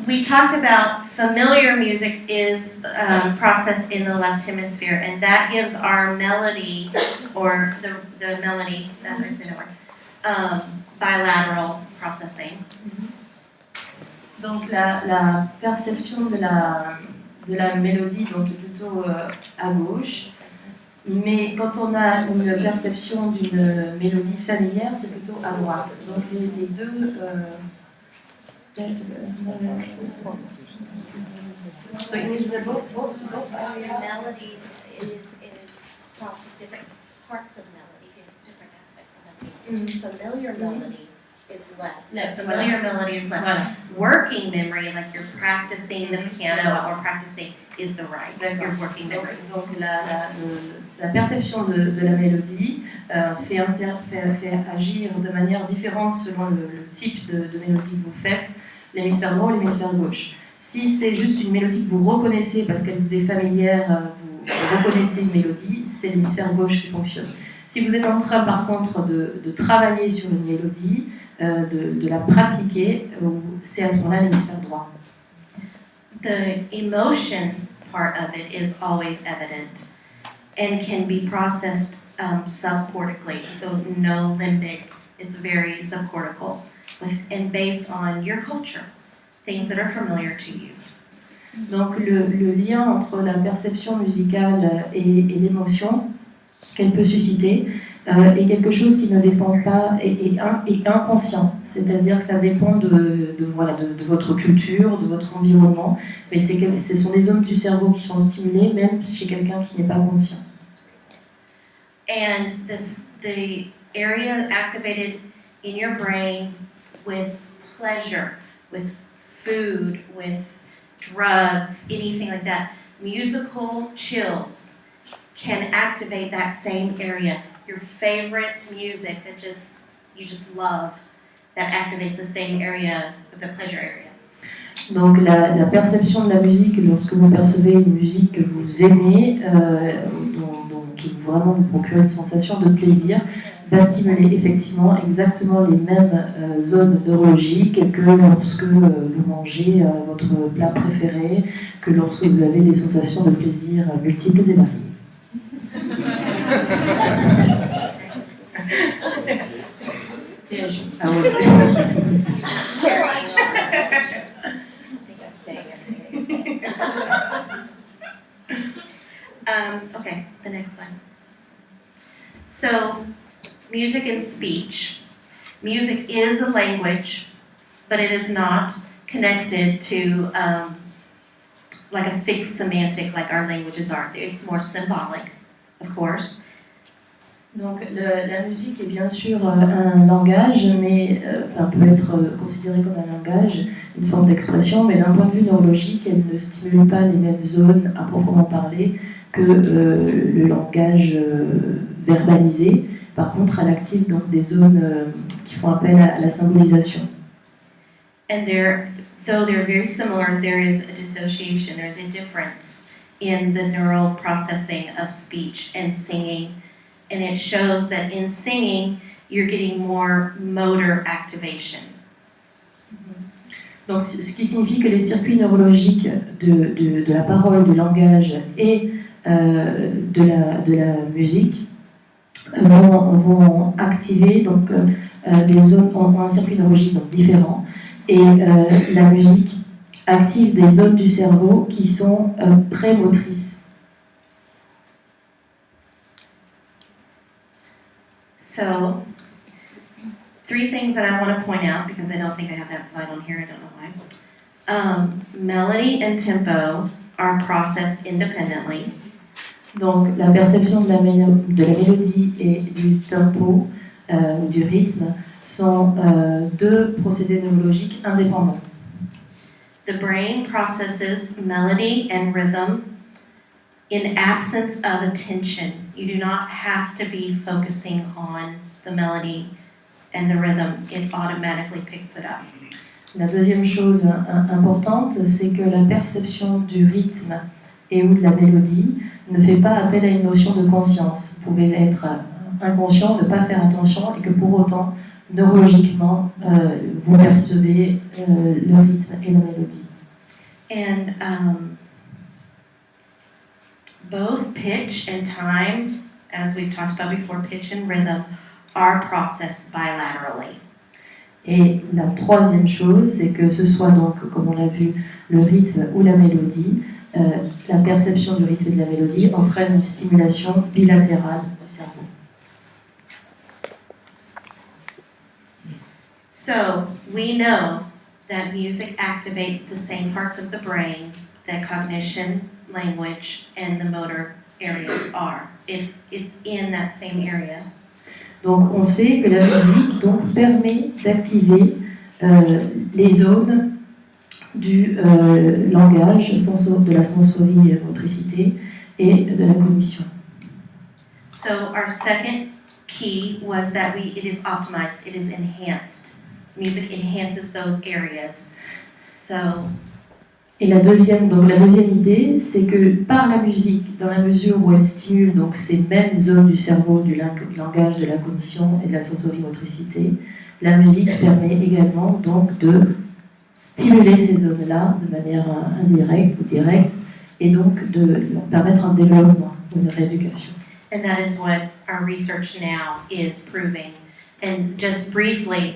We talked about familiar music is processed in the left hemisphere, and that gives our melody, or the melody, bilateral processing. Donc la perception de la mélodie donc, est plutôt à gauche, mais quand on a une perception d'une mélodie familière, c'est plutôt à droite. Donc les deux... So it means that both Melody is processed different parts of melody, different aspects of melody. Familiar melody is left. Familiar melody is left. Voilà. Working memory, like you're practicing the piano or practicing, is the right. Your working memory. Donc la perception de la mélodie fait agir de manière différente selon le type de mélodie que vous faites, l'hémisphère droit ou l'hémisphère gauche. Si c'est juste une mélodie que vous reconnaissez parce qu'elle vous est familière, vous reconnaissez une mélodie, c'est l'hémisphère gauche qui fonctionne. Si vous êtes en train par contre de travailler sur une mélodie, de la pratiquer, c'est à ce moment-là l'hémisphère droit. The emotion part of it is always evident and can be processed subcortically, so no limbic, it's very subcortical and based on your culture, things that are familiar to you. Donc le lien entre la perception musicale et l'émotion qu'elle peut susciter est quelque chose qui ne dépend pas, est inconscient, c'est-à-dire que ça dépend de votre culture, de votre environnement, mais ce sont des zones du cerveau qui sont stimulées même chez quelqu'un qui n'est pas conscient. And the area activated in your brain with pleasure, with food, with drugs, anything like that, musical chills can activate that same area. Your favorite music that you just love, that activates the same area, the pleasure area. Donc la perception de la musique, lorsque vous percevez une musique que vous aimez, qui vraiment vous procure une sensation de plaisir, va stimuler effectivement exactement les mêmes zones neurologiques que lorsque vous mangez votre plat préféré, que lorsque vous avez des sensations de plaisir multiples et variées. Okay, the next slide. So, music and speech. Music is a language, but it is not connected to like a fixed semantic like our languages are. It's more symbolic, of course. Donc la musique est bien sûr un langage, mais peut être considérée comme un langage, une forme d'expression, mais d'un point de vue neurologique, elle ne stimule pas les mêmes zones à proprement parler que le langage verbalisé. Par contre, elle active donc des zones qui font appel à la symbolisation. And though they're very similar, there is a dissociation, there's a difference in the neural processing of speech and singing. And it shows that in singing, you're getting more motor activation. Donc, ce qui signifie que les circuits neurologiques de la parole, du langage et de la musique vont activer donc, des zones, ont un circuit neurologique donc, différent. Et la musique active des zones du cerveau qui sont prémotrices. So, 3 things that I want to point out, because I don't think I have that slide on here, I don't know why. Melody and tempo are processed independently. Donc, la perception de la mélodie et du tempo, du rythme, sont 2 procédés neurologiques indépendants. The brain processes melody and rhythm in absence of attention. You do not have to be focusing on the melody and the rhythm. It automatically picks it up. La deuxième chose importante, c'est que la perception du rythme et ou de la mélodie ne fait pas appel à une notion de conscience. Vous pouvez être inconscient, ne pas faire attention et que pour autant neurologiquement, vous percevez le rythme et la mélodie. And both pitch and time, as we've talked about before, pitch and rhythm, are processed bilaterally. Et la troisième chose, c'est que ce soit donc, comme on l'a vu, le rythme ou la mélodie, la perception du rythme et de la mélodie entraîne une stimulation bilatérale du cerveau. So we know that music activates the same parts of the brain that cognition, language, and the motor areas are. It's in that same area. Donc on sait que la musique donc, permet d'activer les zones du langage, de la sensorimotricité et de la cognition. So our second key was that it is optimized, it is enhanced. Music enhances those areas. So Et la deuxième idée, c'est que par la musique, dans la mesure où elle stimule donc, ces mêmes zones du cerveau, du langage, de la cognition et de la sensorimotricité, la musique permet également donc, de stimuler ces zones-là de manière indirecte ou directe et donc de leur permettre un développement, une rééducation. And that is what our research now is proving. And just briefly,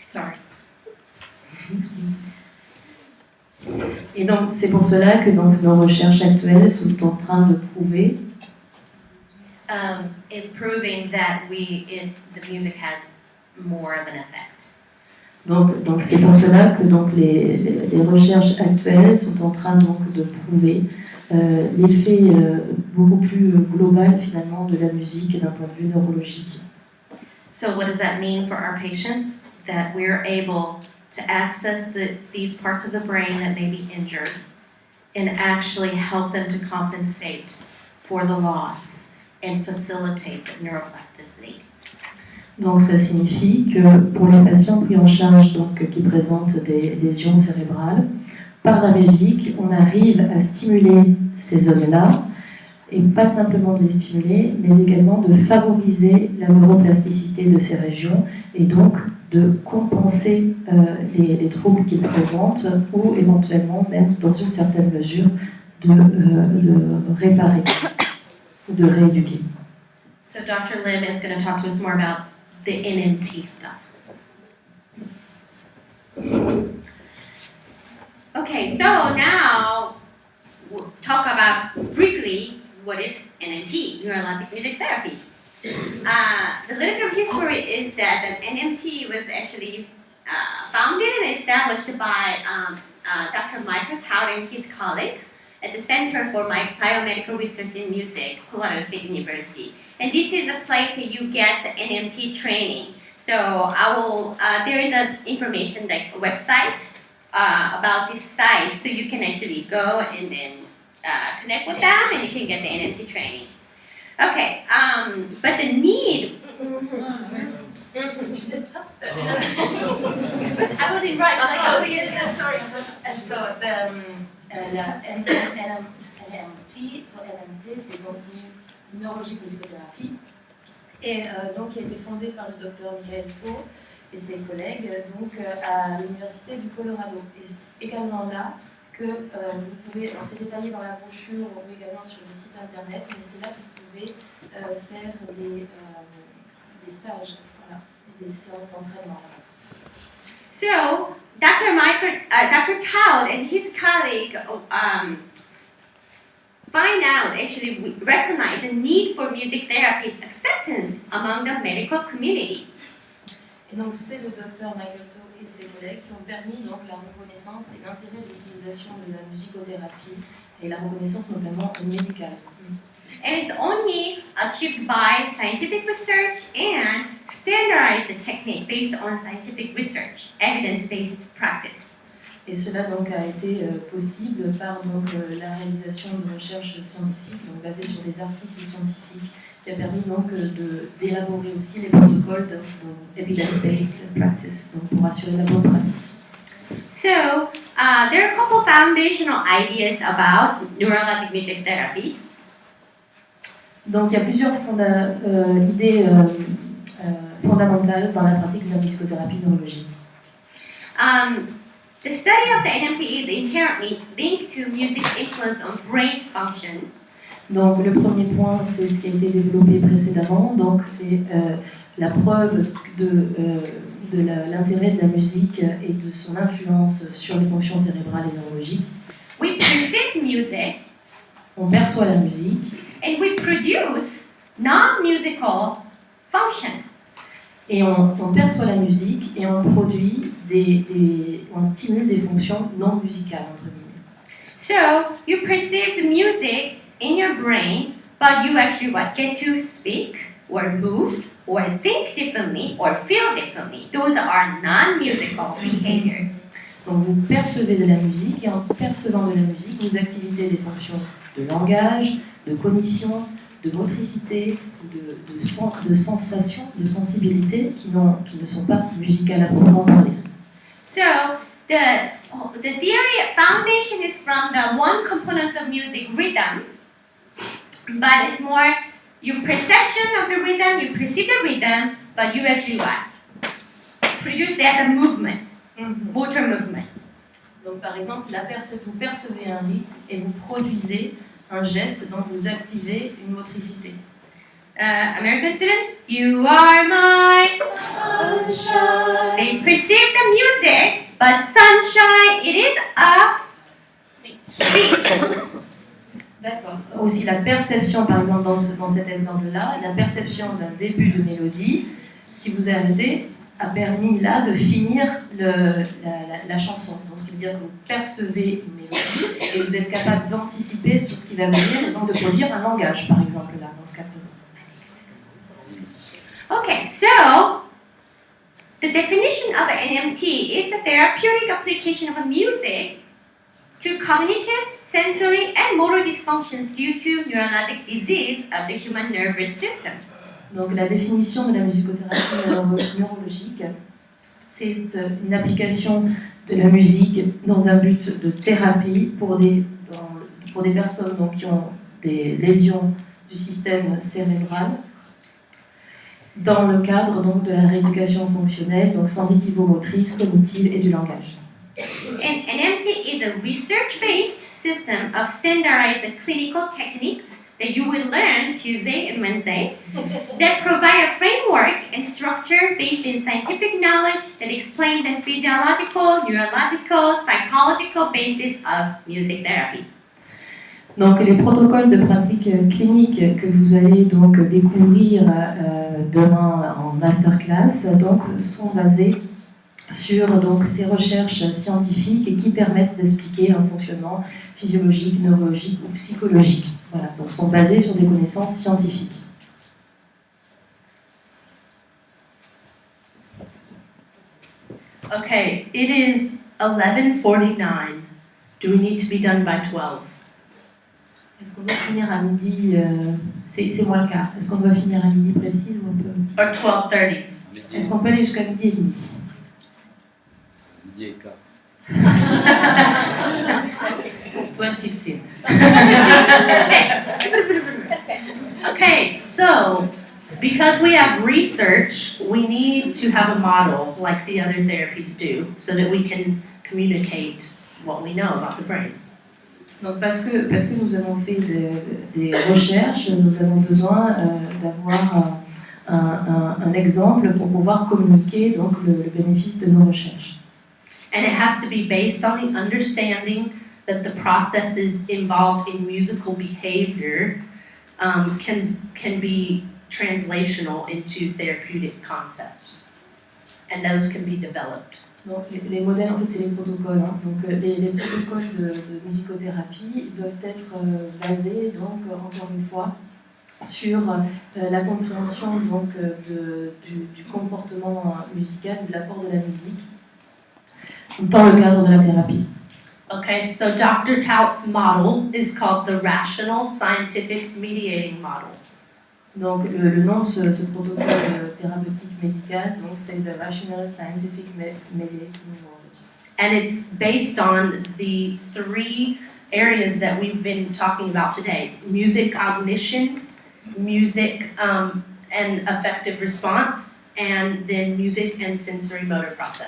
sorry. Et donc c'est pour cela que donc, nos recherches actuelles sont en train de prouver Is proving that the music has more of an effect. Donc c'est pour cela que donc, les recherches actuelles sont en train donc, de prouver l'effet beaucoup plus global finalement de la musique d'un point de vue neurologique. So what does that mean for our patients? That we're able to access these parts of the brain that may be injured and actually help them to compensate for the loss and facilitate the neuroplasticity. Donc ça signifie que pour les patients pris en charge donc, qui présentent des lésions cérébrales, par la musique, on arrive à stimuler ces zones-là, et pas simplement de les stimuler, mais également de favoriser la neuroplasticité de ces régions, et donc de compenser les troubles qu'ils présentent, ou éventuellement même, dans une certaine mesure, de réparer, ou de rééduquer. So Dr. Lim is going to talk to us more about the NMT stuff. Okay, so now we'll talk about briefly what is NMT, neurologic music therapy. The literature history is that the NMT was actually founded and established by Dr. Michael Cowd and his colleague at the Center for Biomedical Research in Music, Colorado State University. And this is a place that you get the NMT training. So there is information like a website about this site, so you can actually go and then connect with them and you can get the NMT training. Okay, but the need. I wasn't right. Sorry. So la NMT, so NMT, c'est donc neurologique musicothérapie, et donc qui a été fondée par le docteur Michael Tau et ses collègues donc à l'université du Colorado. Et c'est également là que vous pouvez, alors c'est détaillé dans la brochure ou également sur le site internet, mais c'est là que vous pouvez faire des stages, voilà, des séances d'entraînement. So, Dr. Cowd and his colleague recognize the need for music therapy's acceptance among the medical community. Et donc c'est le docteur Michael Tau et ses collègues qui ont permis donc la reconnaissance et l'intérêt de l'utilisation de la musicothérapie et la reconnaissance notamment médicale. And it's only achieved by scientific research and standardized technique based on scientific research, evidence-based practice. Et cela donc a été possible par donc, la réalisation de recherches scientifiques donc, basées sur des articles scientifiques qui a permis donc d'élaborer aussi les protocoles de evidence-based practice donc, pour assurer la bonne pratique. So, there are a couple foundational ideas about neurologic music therapy. Donc il y a plusieurs idées fondamentale dans la pratique de la musicothérapie neurologique. The study of the NMT is inherently linked to music's influence on brain's function. Donc le premier point, c'est ce qui a été développé précédemment, donc c'est la preuve de l'intérêt de la musique et de son influence sur les fonctions cérébrales et neurologiques. We perceive music On perçoit la musique and we produce non-musical function. et on perçoit la musique et on produit on stimule des fonctions non musicales, entre guillemets. So you perceive the music in your brain, but you actually get to speak or move or think differently or feel differently. Those are non-musical behaviors. Donc vous percevez de la musique et en percevant de la musique, vous activez des fonctions de langage, de cognition, de motricité, de sensation, de sensibilité qui ne sont pas musicales à proprement parler. So the theory foundation is from the one component of music, rhythm, but it's more your perception of the rhythm, you perceive the rhythm, but you actually produce it as a movement, motor movement. Donc par exemple, vous percevez un rythme et vous produisez un geste, donc vous activez une motricité. American student, you are my sunshine. They perceive the music, but sunshine, it is a speech. D'accord. Aussi la perception, par exemple dans cet exemple-là, la perception d'un début de mélodie, si vous arrêtez, a permis là de finir la chanson. Donc ce qui veut dire que vous percevez une mélodie et vous êtes capable d'anticiper sur ce qui va venir et donc de produire un langage, par exemple là, dans ce cas présent. Okay, so the definition of NMT is the therapeutic application of music to cognitive, sensory, and motor dysfunctions due to neurologic disease of the human nervous system. Donc la définition de la musicothérapie neurologique, c'est une application de la musique dans un but de thérapie pour des personnes donc, qui ont des lésions du système cérébral dans le cadre donc, de la rééducation fonctionnelle, donc sensitivo-motrice, cognitive et du langage. And NMT is a research-based system of standardized clinical techniques that you will learn Tuesday and Wednesday that provide a framework and structure based in scientific knowledge that explain the physiological, neurological, psychological basis of music therapy. Donc les protocoles de pratique clinique que vous allez donc découvrir demain en masterclass donc, sont basés sur donc, ces recherches scientifiques et qui permettent d'expliquer un fonctionnement physiologique, neurologique ou psychologique. Voilà, donc sont basés sur des connaissances scientifiques. Okay, it is 11:49. Do we need to be done by 12? Est-ce qu'on doit finir à midi c'est moins le cas. Est-ce qu'on doit finir à midi précis ou on peut... Or 12:30? Est-ce qu'on peut aller jusqu'à midi et demi? Midi et quart. 12:15. Okay, so because we have research, we need to have a model like the other therapies do so that we can communicate what we know about the brain. Donc parce que nous avons fait des recherches, nous avons besoin d'avoir un exemple pour pouvoir communiquer donc, le bénéfice de nos recherches. And it has to be based on the understanding that the processes involved in musical behavior can be translational into therapeutic concepts. And those can be developed. Donc les modèles, en fait, c'est les protocoles. Hein. Donc les protocoles de musicothérapie doivent être basés, donc encore une fois, sur la compréhension donc du comportement musical, de l'apport de la musique dans le cadre de la thérapie. Okay, so Dr. Taut's model is called the Rational Scientific Mediating Model. Donc le nom de ce protocole thérapeutique médical, donc c'est le Rational Scientific Mediating Model. And it's based on the three areas that we've been talking about today: music cognition, music and affective response, and then music and sensory motor processing.